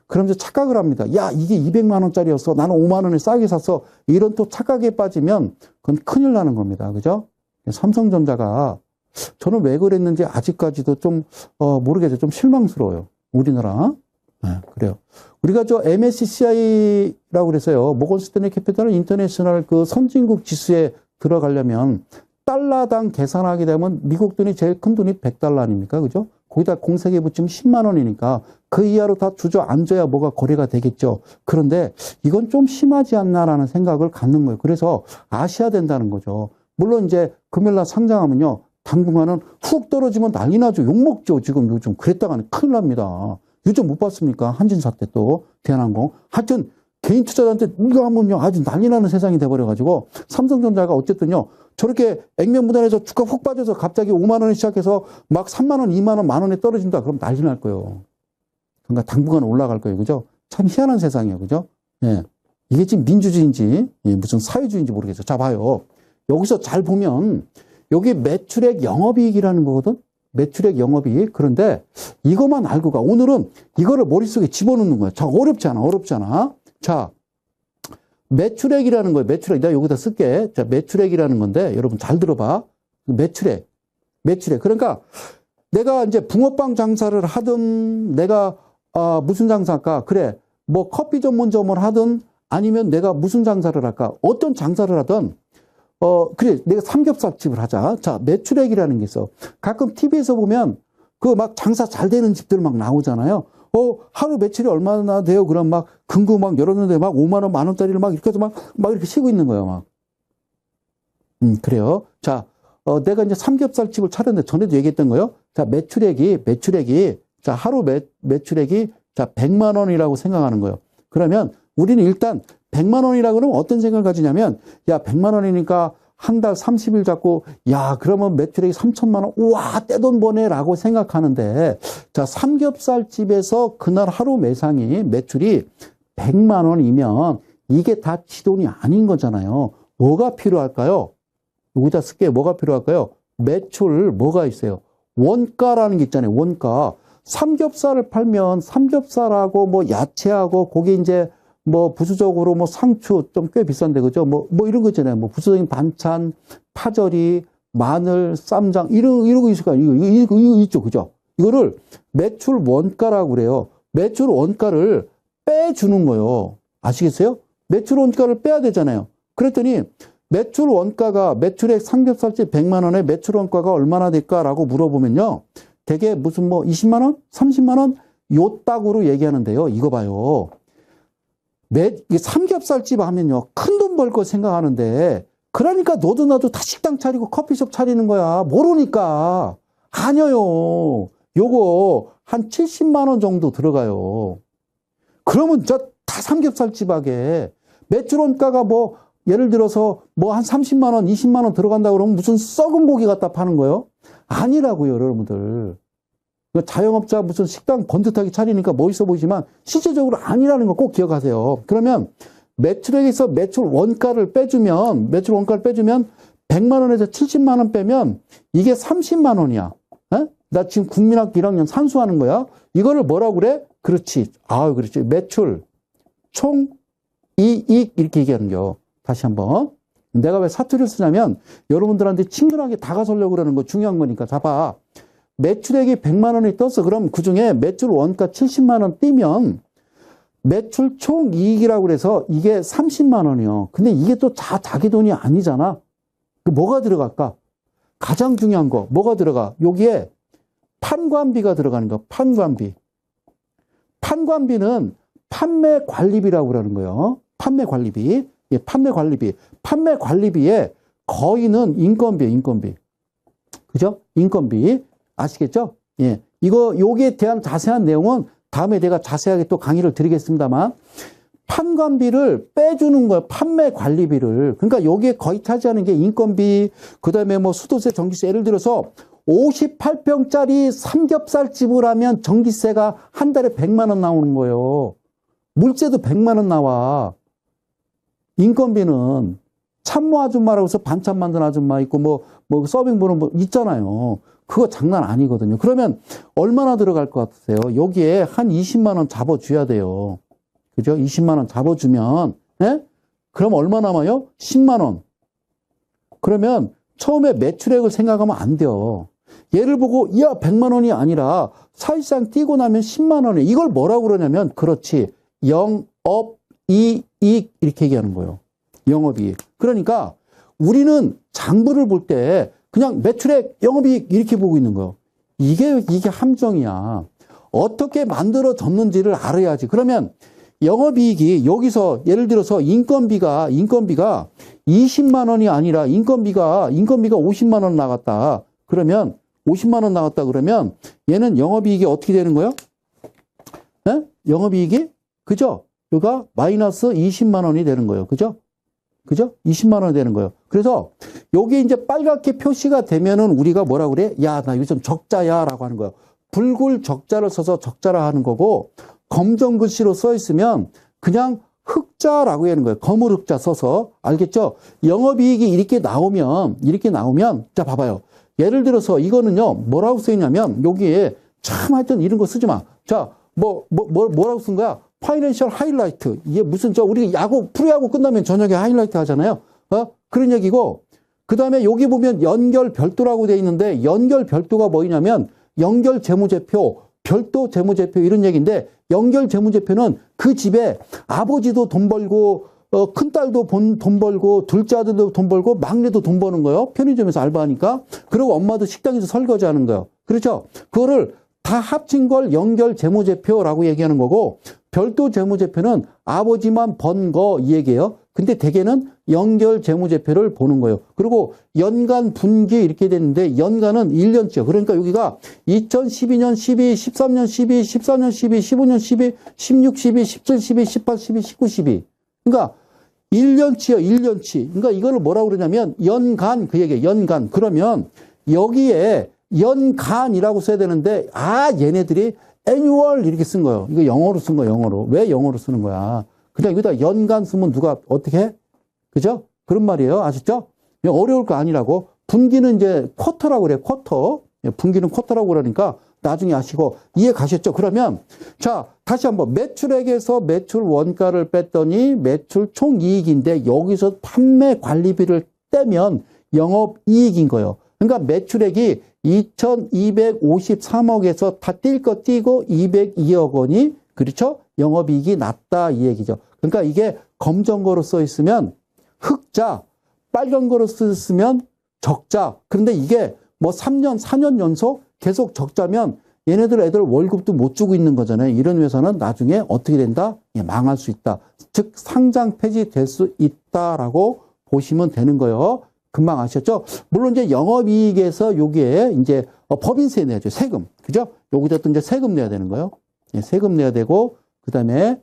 그러면서 착각을 합니다. 야, 이게 200만 원짜리였어. 나는 5만 원에 싸게 샀어. 이런 또 착각에 빠지면 그건 큰일 나는 겁니다. 그죠? 삼성전자가 저는 왜 그랬는지 아직까지도 좀 모르겠어요. 좀 실망스러워요. 우리나라. 네, 그래요. 우리가 저 MSCI라고 그랬어요. 모건스탠리 캐피털 인터내셔널 그 선진국 지수에 들어가려면 달러당 계산하게 되면 미국 돈이 제일 큰 돈이 100달러 아닙니까? 그죠? 거기다 공세에 붙이면 10만 원이니까 그 이하로 다 주저앉아야 뭐가 거래가 되겠죠. 그런데 이건 좀 심하지 않나라는 생각을 갖는 거예요. 그래서 아셔야 된다는 거죠. 물론 이제 금요일날 상장하면요. 당분간은 훅 떨어지면 난리 나죠. 욕먹죠. 지금 요즘 그랬다가는 큰일 납니다. 요즘 못 봤습니까? 한진사 때 또 대한항공. 하여튼 개인 투자자한테 이거 하면요 아주 난리 나는 세상이 돼버려가지고 삼성전자가 어쨌든요 저렇게 액면무단에서 주가 훅 빠져서 갑자기 5만 원에 시작해서 막 3만 원, 2만 원, 만 원에 떨어진다. 그럼 난리 날 거예요. 그러니까 당분간 올라갈 거예요. 그죠? 참 희한한 세상이에요. 그죠? 예. 이게 지금 민주주의인지 무슨 사회주의인지 모르겠어요. 자, 봐요. 여기서 잘 보면 여기 매출액 영업이익이라는 거거든? 매출액 영업이익. 그런데 이것만 알고 가. 오늘은 이거를 머릿속에 집어넣는 거야. 자, 어렵지 않아. 어렵지 않아. 자, 매출액이라는 거예요. 매출액. 내가 여기다 쓸게. 자, 매출액이라는 건데 여러분 잘 들어봐. 매출액. 매출액. 그러니까 내가 이제 붕어빵 장사를 하든 내가 무슨 장사할까? 그래. 뭐 커피 전문점을 하든 아니면 내가 무슨 장사를 할까? 어떤 장사를 하든 그래. 내가 삼겹살집을 하자. 자, 매출액이라는 게 있어. 가끔 TV에서 보면 그 막 장사 잘 되는 집들 막 나오잖아요. 하루 매출이 얼마나 돼요? 그럼 막 금고 막 열었는데 막 5만 원, 만 원짜리를 막 이렇게 해서 막 이렇게 쉬고 있는 거예요. 막. 그래요. 자, 내가 이제 삼겹살집을 차렸는데 전에도 얘기했던 거예요. 자, 매출액이 자, 하루 매출액이 자, 100만 원이라고 생각하는 거예요. 그러면 우리는 일단 100만 원이라고 그러면 어떤 생각을 가지냐면 야, 100만 원이니까 한 달 30일 잡고 야, 그러면 매출액이 3천만 원. 우와, 떼돈 버네라고 생각하는데 자, 삼겹살집에서 그날 하루 매출이 100만 원이면 이게 다 지돈이 아닌 거잖아요. 뭐가 필요할까요? 여기다 쓸게. 뭐가 필요할까요? 매출 뭐가 있어요? 원가라는 게 있잖아요. 원가. 삼겹살을 팔면 삼겹살하고 뭐 야채하고 거기 이제 뭐 부수적으로 뭐 상추 좀 꽤 비싼데 그죠? 뭐 이런 거 있잖아요. 뭐 부수적인 반찬, 파절이, 마늘, 쌈장 이런 거 있을 거야. 이거 있죠. 그죠? 이거를 매출 원가라고 그래요. 매출 원가를 빼주는 거예요. 아시겠어요? 매출 원가를 빼야 되잖아요. 그랬더니 매출 원가가 매출액 삼겹살집 100만 원에 매출 원가가 얼마나 될까라고 물어보면요. 되게 무슨 뭐 20만 원? 30만 원? 요 딱으로 얘기하는데요. 이거 봐요. 삼겹살집 하면요. 큰 돈 벌 거 생각하는데 그러니까 너도 나도 다 식당 차리고 커피숍 차리는 거야. 모르니까. 아니에요. 요거 한 70만 원 정도 들어가요. 그러면 다 삼겹살집 하게. 매출 원가가 뭐 예를 들어서 뭐 한 30만 원, 20만 원 들어간다 그러면 무슨 썩은 고기 갖다 파는 거예요? 아니라고요, 여러분들. 자영업자 무슨 식당 번듯하게 차리니까 멋있어 보이지만 실제적으로 아니라는 거 꼭 기억하세요. 그러면 매출액에서 매출 원가를 빼주면 100만 원에서 70만 원 빼면 이게 30만 원이야. 에? 나 지금 국민학교 1학년 산수하는 거야. 이거를 뭐라고 그래? 그렇지. 그렇지. 매출, 총, 이익 이렇게 얘기하는 거. 다시 한번. 내가 왜 사투리를 쓰냐면 여러분들한테 친근하게 다가서려고 그러는 거 중요한 거니까. 자, 봐. 매출액이 100만 원이 떴어. 그럼 그중에 매출 원가 70만 원 띄면 매출 총 이익이라고 그래서 이게 30만 원이요. 근데 이게 또 자기 돈이 아니잖아. 뭐가 들어갈까? 가장 중요한 거 뭐가 들어가? 여기에 판관비가 들어가는 거. 판관비. 판관비는 판매 관리비라고 그러는 거예요. 판매 관리비. 예, 판매 관리비. 판매 관리비의 거의는 인건비. 그죠? 인건비. 아시겠죠? 예. 여기에 대한 자세한 내용은 다음에 내가 자세하게 또 강의를 드리겠습니다만, 판관비를 빼주는 거예요. 판매 관리비를. 그러니까 여기에 거의 차지하는 게 인건비, 그 다음에 뭐 수도세, 전기세. 예를 들어서 58평짜리 삼겹살집을 하면 전기세가 한 달에 100만 원 나오는 거예요. 물세도 100만 원 나와. 인건비는 참모 아줌마라고 해서 반찬 만드는 아줌마 있고 뭐 서빙 보는 뭐 있잖아요. 그거 장난 아니거든요. 그러면 얼마나 들어갈 것 같으세요? 여기에 한 20만 원 잡아줘야 돼요. 그죠? 20만 원 잡아주면, 예? 그럼 얼마 남아요? 10만 원. 그러면 처음에 매출액을 생각하면 안 돼요. 얘를 보고, 100만 원이 아니라 사실상 띄고 나면 10만 원이에요. 이걸 뭐라고 그러냐면, 그렇지. 영업이익, 이렇게 얘기하는 거예요. 영업이익. 그러니까 우리는 장부를 볼 때 그냥 매출액, 영업이익 이렇게 보고 있는 거예요. 이게 함정이야. 어떻게 만들어졌는지를 알아야지. 그러면 영업이익이 여기서 예를 들어서 인건비가 20만 원이 아니라 인건비가 50만 원 나갔다. 그러면 50만 원 나왔다 그러면 얘는 영업이익이 어떻게 되는 거예요? 네? 영업이익이 그죠? 여기가 마이너스 20만 원이 되는 거예요. 그죠? 그죠? 20만 원이 되는 거예요. 그래서 여기 이제 빨갛게 표시가 되면은 우리가 뭐라 그래? 야, 나 요즘 적자야 라고 하는 거예요. 붉을 적자를 써서 적자라 하는 거고, 검정 글씨로 써 있으면 그냥 흑자라고 하는 거예요. 검을 흑자 써서. 알겠죠? 영업이익이 이렇게 나오면, 자, 봐봐요. 예를 들어서 이거는요, 뭐라고 써 있냐면, 여기에 참 하여튼 이런 거 쓰지 마. 자, 뭐라고 쓴 거야? 파이낸셜 하이라이트. 이게 무슨, 우리 야구, 프로야구 끝나면 저녁에 하이라이트 하잖아요. 그런 얘기고, 그 다음에 여기 보면 연결 별도라고 돼 있는데, 연결 별도가 뭐냐면, 연결 재무제표, 별도 재무제표 이런 얘기인데, 연결 재무제표는 그 집에 아버지도 돈 벌고, 큰딸도 돈 벌고, 둘째 아들도 돈 벌고, 막내도 돈 버는 거예요. 편의점에서 알바하니까. 그리고 엄마도 식당에서 설거지 하는 거예요. 그렇죠? 그거를 다 합친 걸 연결 재무제표라고 얘기하는 거고, 별도 재무제표는 아버지만 번 거 이 얘기예요. 근데 대개는 연결 재무제표를 보는 거예요. 그리고 연간 분기 이렇게 되는데 연간은 1년치요. 그러니까 여기가 2012년 12, 13년 12, 14년 12, 15년 12, 16, 12, 17, 12, 18, 12, 19, 12. 그러니까 1년치요. 1년치. 그러니까 이거를 뭐라고 그러냐면 연간 그 얘기예요. 연간. 그러면 여기에 연간이라고 써야 되는데 얘네들이 annual 이렇게 쓴 거예요. 이거 영어로 쓴 거예요. 영어로. 왜 영어로 쓰는 거야? 그냥 여기다 연간 쓰면 누가 어떻게 해? 그죠? 그런 말이에요. 아셨죠? 어려울 거 아니라고. 분기는 이제 쿼터라고 그래요. 쿼터. 분기는 쿼터라고 그러니까 나중에 아시고 이해 가셨죠? 그러면 자, 다시 한번 매출액에서 매출 원가를 뺐더니 매출 총이익인데 여기서 판매 관리비를 떼면 영업이익인 거예요. 그러니까 매출액이 2253억에서 다 뛸 거 띄고 202억 원이 그렇죠? 영업이익이 낮다 이 얘기죠. 그러니까 이게 검정 거로 써 있으면 흑자, 빨간 거로 써 있으면 적자. 그런데 이게 뭐 3년, 4년 연속 계속 적자면 얘네들 애들 월급도 못 주고 있는 거잖아요. 이런 회사는 나중에 어떻게 된다? 망할 수 있다. 즉 상장 폐지될 수 있다라고 보시면 되는 거예요. 금방 아셨죠? 물론 이제 영업이익에서 여기에 이제 법인세 내야죠. 세금. 그죠? 여기다 또 이제 세금 내야 되는 거예요. 세금 내야 되고, 그 다음에,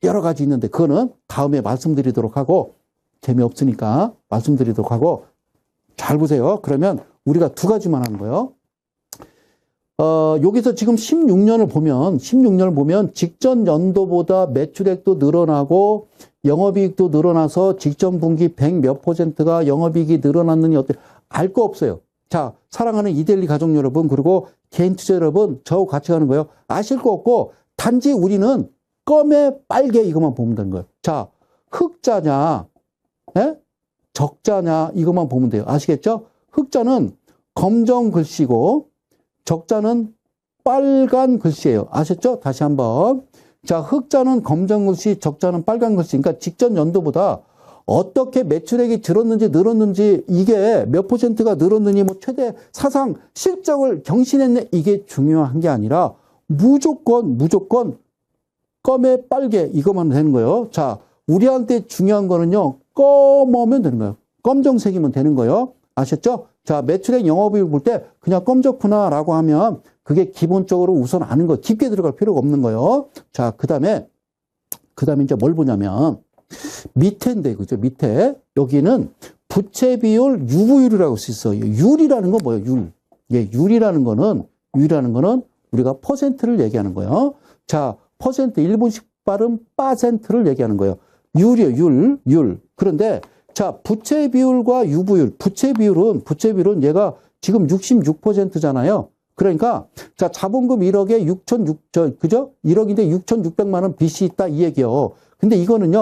여러 가지 있는데, 그거는 다음에 말씀드리도록 하고, 재미없으니까 말씀드리도록 하고, 잘 보세요. 그러면 우리가 두 가지만 하는 거예요. 여기서 지금 16년을 보면 직전 연도보다 매출액도 늘어나고 영업이익도 늘어나서 직전 분기 100 몇 %가 영업이익이 늘어났느니 어때? 알 거 없어요. 자, 사랑하는 이데일리 가족 여러분, 그리고 개인 투자 여러분, 저하고 같이 가는 거예요. 아실 거 없고, 단지 우리는 껌에 빨개 이것만 보면 되는 거예요. 자, 흑자냐, 적자냐, 이것만 보면 돼요. 아시겠죠? 흑자는 검정 글씨고, 적자는 빨간 글씨예요. 아셨죠? 다시 한번. 자, 흑자는 검정 글씨, 적자는 빨간 글씨. 그러니까 직전 연도보다 어떻게 매출액이 늘었는지, 이게 몇 %가 늘었느니, 뭐 최대 사상 실적을 경신했네. 이게 중요한 게 아니라 무조건 껌에 빨개 이것만 되는 거예요. 자, 우리한테 중요한 거는요. 검으면 되는 거예요. 검정색이면 되는 거예요. 아셨죠? 자, 매출액 영업이익 볼 때 그냥 검정구나라고 하면 그게 기본적으로 우선 아는 거, 깊게 들어갈 필요가 없는 거예요. 자, 그 다음에 이제 뭘 보냐면 밑에인데, 그죠? 밑에 여기는 부채 비율 유부율이라고 할 수 있어요. 율이라는 건 뭐예요? 율. 율이라는 거는 우리가 퍼센트를 얘기하는 거예요. 자, 퍼센트 일본식 발음 빠센트를 얘기하는 거예요. 율이에요. 율. 그런데 자, 부채 비율과 유부율. 부채 비율은 얘가 지금 66%잖아요. 그러니까 자, 자본금 1억에 그죠? 1억인데 6,600만 원 빚이 있다 이 얘기예요. 근데 이거는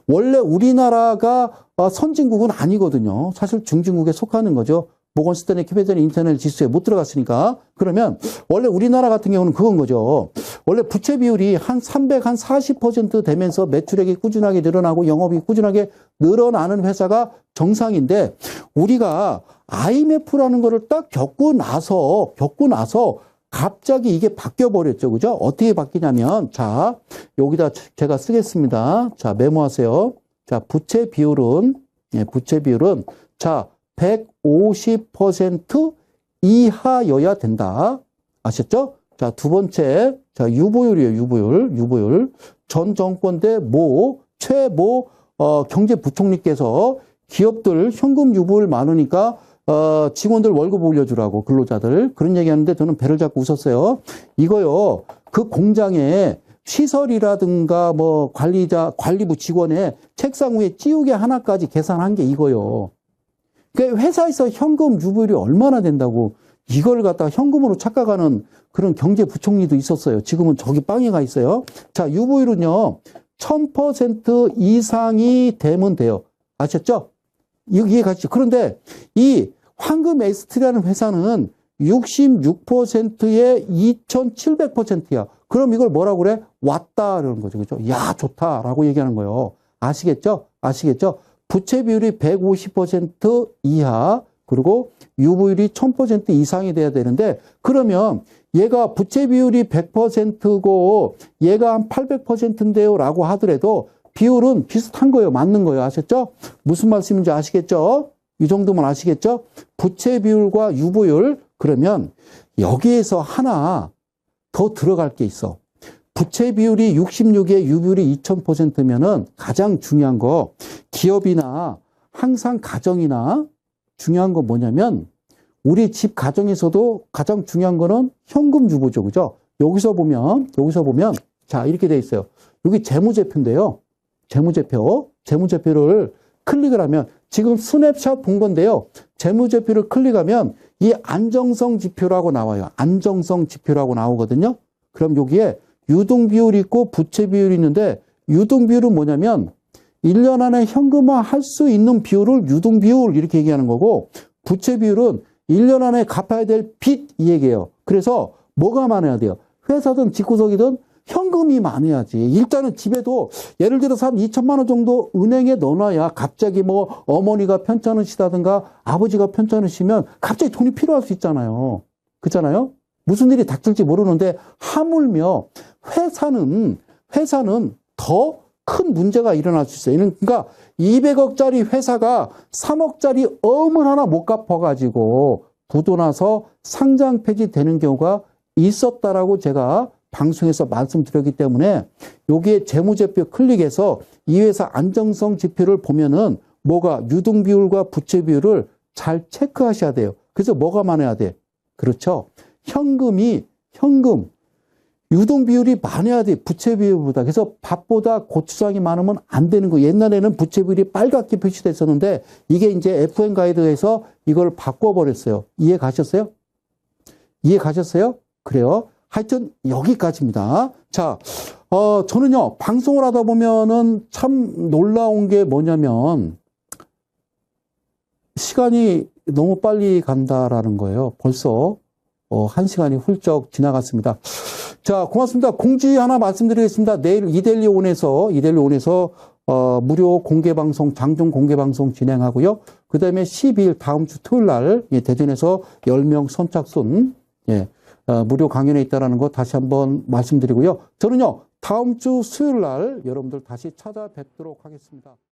원래 우리나라가 선진국은 아니거든요. 사실 중진국에 속하는 거죠. 모건스탠리 캐피탈 인터널 지수에 못 들어갔으니까. 그러면 원래 우리나라 같은 경우는 그건 거죠. 원래 부채 비율이 한 40% 되면서 매출액이 꾸준하게 늘어나고 영업이 꾸준하게 늘어나는 회사가 정상인데, 우리가 IMF라는 거를 딱 겪고 나서 갑자기 이게 바뀌어 버렸죠. 그죠? 어떻게 바뀌냐면, 자, 여기다 제가 쓰겠습니다. 자, 메모하세요. 자, 부채 비율은 자, 150% 이하여야 된다. 아셨죠? 자, 두 번째, 자, 유보율이에요. 유보율. 전 정권 때 최모 경제부총리께서 기업들 현금 유보율 많으니까 직원들 월급 올려주라고, 근로자들 그런 얘기하는데 저는 배를 잡고 웃었어요. 이거요, 그 공장에 시설이라든가 뭐 관리부 직원의 책상 위에 찌우개 하나까지 계산한 게 이거요. 그러니까 회사에서 현금 유보율이 얼마나 된다고 이걸 갖다가 현금으로 착각하는 그런 경제부총리도 있었어요. 지금은 저기 빵에 가 있어요. 자, 유보율은요, 1000% 이상이 되면 돼요. 아셨죠? 이해 가시죠? 그런데 이 황금 ST라는 회사는 66%에 2700%야. 그럼 이걸 뭐라고 그래? 왔다, 그러는 거죠. 그죠? 야, 좋다라고 얘기하는 거예요. 아시겠죠? 부채 비율이 150% 이하, 그리고 유보율이 1000% 이상이 돼야 되는데, 그러면 얘가 부채 비율이 100%고 얘가 한 800%인데요 라고 하더라도 비율은 비슷한 거예요. 맞는 거예요. 아셨죠? 무슨 말씀인지 아시겠죠? 이 정도면 아시겠죠? 부채 비율과 유보율, 그러면 여기에서 하나 더 들어갈 게 있어. 부채 비율이 66에 유보율이 2000%면은 가장 중요한 거, 기업이나 항상 가정이나 중요한 건 뭐냐면, 우리 집 가정에서도 가장 중요한 거는 현금 유보죠. 그죠? 여기서 보면, 자, 이렇게 돼 있어요. 여기 재무제표인데요. 재무제표를 클릭을 하면, 지금 스냅샷 본 건데요. 재무제표를 클릭하면 이 안정성 지표라고 나와요. 안정성 지표라고 나오거든요. 그럼 여기에 유동비율이 있고 부채 비율이 있는데, 유동비율은 뭐냐면 1년 안에 현금화 할 수 있는 비율을 유동비율 이렇게 얘기하는 거고, 부채 비율은 1년 안에 갚아야 될 빚 이 얘기예요. 그래서 뭐가 많아야 돼요? 회사든 집구석이든 현금이 많아야지. 일단은 집에도 예를 들어서 한 2천만 원 정도 은행에 넣어놔야 갑자기 뭐 어머니가 편찮으시다든가 아버지가 편찮으시면 갑자기 돈이 필요할 수 있잖아요. 그렇잖아요? 무슨 일이 닥칠지 모르는데 하물며 회사는 더 큰 문제가 일어날 수 있어요. 그러니까 200억짜리 회사가 3억짜리 어음을 하나 못 갚아가지고 부도나서 상장 폐지되는 경우가 있었다라고 제가 방송에서 말씀드렸기 때문에 여기에 재무제표 클릭해서 이 회사 안정성 지표를 보면은 뭐가 유동비율과 부채 비율을 잘 체크하셔야 돼요. 그래서 뭐가 많아야 돼? 그렇죠. 현금, 유동비율이 많아야 돼. 부채 비율보다. 그래서 밥보다 고추장이 많으면 안 되는 거. 옛날에는 부채 비율이 빨갛게 표시됐었는데 이게 이제 FN 가이드에서 이걸 바꿔버렸어요. 이해 가셨어요? 그래요. 하여튼 여기까지입니다. 자, 저는요, 방송을 하다 보면은 참 놀라운 게 뭐냐면 시간이 너무 빨리 간다라는 거예요. 벌써 1시간이 훌쩍 지나갔습니다. 자, 고맙습니다. 공지 하나 말씀드리겠습니다. 내일 이델리온에서 무료 공개방송, 장중 공개방송 진행하고요. 그 다음에 12일 다음 주 토요일 날 대전에서 10명 선착순 무료 강연에 있다라는 거 다시 한번 말씀드리고요. 저는요, 다음 주 수요일 날 여러분들 다시 찾아뵙도록 하겠습니다.